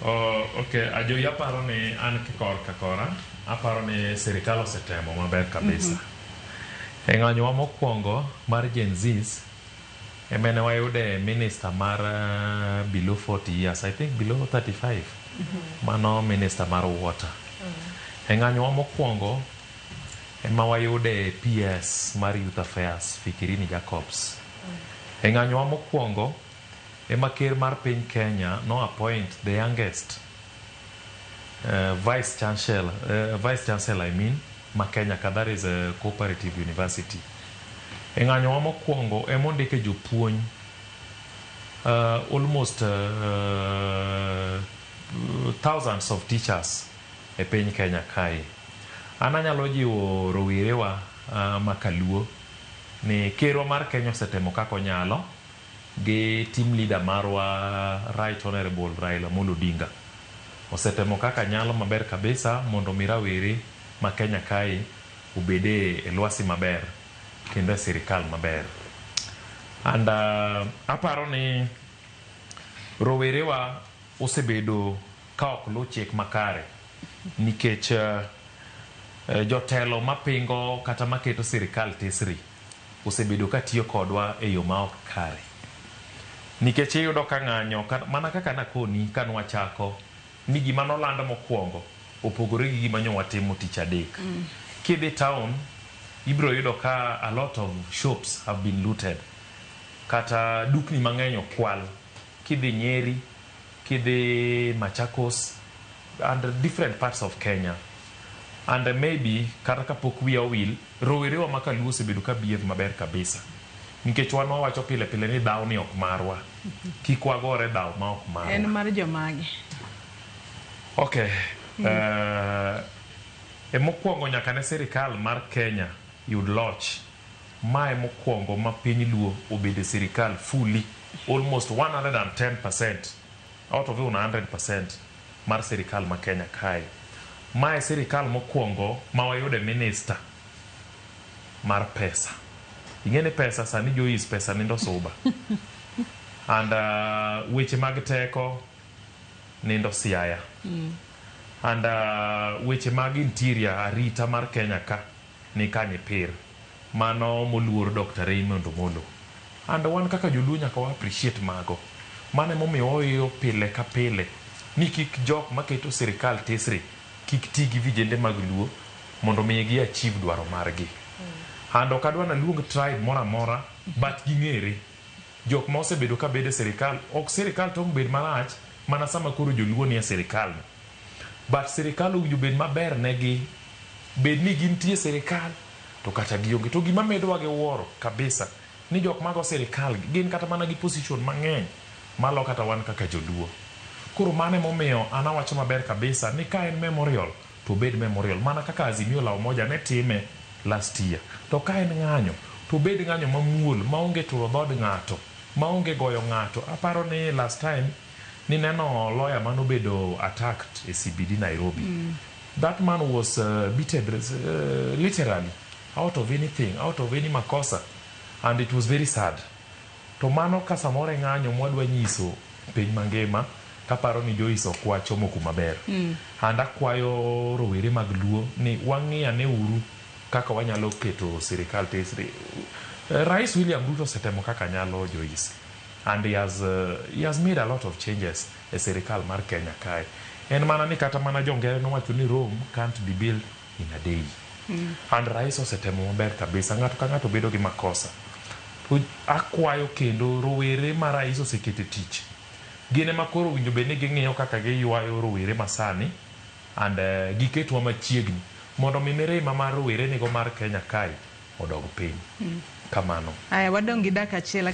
Okay, ajo aparo ni an kikor kakora, aparo ni sirkal osetemo maber kabisa. E ng'anyo mokwongo mar Gen Zs, emene wayude minister mar below 40 years, I think below 35, mano minister mar water. E ng'anyo mokwongo, ema wayude PS mar youth affairs, Fikirini Jacobs. E ng'anyo mokwongo, ema ker mar piny Kenya no appoint the youngest vice chancellor I mean ma Kenya ka, that is a cooperative university. E ng'anyo mokwongo ema ondike jopuonj almost thousands of teachers e piny Kenya kae. An anyalo jiwo rowerewa makaluo ni kerwa mar Kenya osetemo kako nyalo gi team leader marwa Right Honorable Raila Amolo Odinga osetemo kaka nyalo maber kabisa mondo mi rawere ma Kenya kae obede e lwasi maber kendo e sirkal maber. And aparo ni rowerewa osebedo ka ok luw chik makare nikech jotelo mapingo kata maketo sirkal tesri osebedo ka tiyo kodwa e yo ma ok kare. Nikech iyudo ka ng'anyo mana kaka nakoni kanwa chako ni gima nolanda mokwongo opogore gi gima nyowatimo tich adek. Kidhi town ibro yudo ka a lot of shops have been looted, kata dukni mang'eny okwal. Kidhi Nyeri, kidhi Machakos and different parts of Kenya. And maybe kata kapok wiya owil, rowerewa makaluo osebedo ka behave maber kabisa. Nikech wan wawacho pile pile ni dhaw ni ok marwa. Kik wagore dhaw ma ok marwa. En mar jomagi. Okay. Mokwongo nyaka ne sirkal mar Kenya yud loch. Mae mokwongo ma piny luo obede sirkal fully, almost 110% out of 100% mar sirkal ma Kenya kae. Mae sirkal mokwongo ma wayude minister mar pesa. Ingene pesa sani jois pesa nindo suba. And weche mag teko nindo siaya. And weche mag interior arita mar Kenya ka ni kanye pir. Mano moluor Dr. Raymond Omolo. And wan kaka Joluo nyaka wa appreciate mago. Mane momiyo oyo pile ka pile ni kik jok maketo sirkal tesri kik ti gi vijende mag luo mondo migi achieve dwaro margi. Ando kadwa na luong tribe mora mora, but ging'ere. Jok ma osebedo ka bede sirkal, ok sirkal tong bed marach, mana sama koro Joluo ni e sirkal. But sirkal owinjo bed maber negi, bed ni gintie sirkal, to kata gionge. To gima medowa gi wuoro kabisa, ni jok mago sirkal, gin kata mana gi position mang'eny, malo kata wan kaka Joluo. Koro mane momiyo ana wacho maber kabisa, ni ka en memorial, to bed memorial. Mana kaka Azimio la Umoja ne time last year. To ka en ng'anyo, to bed ng'anyo mamuol, maonge turo dhod ng'ato, maonge goyo ng'ato. Aparo ni last time, ni neno lawyer mano bedo attacked e CBD Nairobi. That man was beaten literally out of anything, out of any makosa. And it was very sad. To mano kasamore ng'anyo mwadwa nyiso piny mangima, kaparo ni joiso kwa chomo kumaber. And akwayo rowere mag luo ni wang'iya ne uru kaka wanyalo keto sirkal tesri. Rais William Ruto setemo kaka nyalo jois. And he has made a lot of changes e sirkal mar Kenya kae. En mana ni kata mana jongere nowacho ni Rome can't be built in a day. And rais osetemo maber kabisa, ng'ato ka ng'ato bedo gi makosa. Akwayo kendo rowere ma rais osekete tich. Gine makoro winjo bed ni ging'iyo kaka giywayo rowere masani and giketwa machiegni mondo mirima mar rowere nigo mar Kenya kae odog piny. Kamano. Aya wadong gi dak achiel.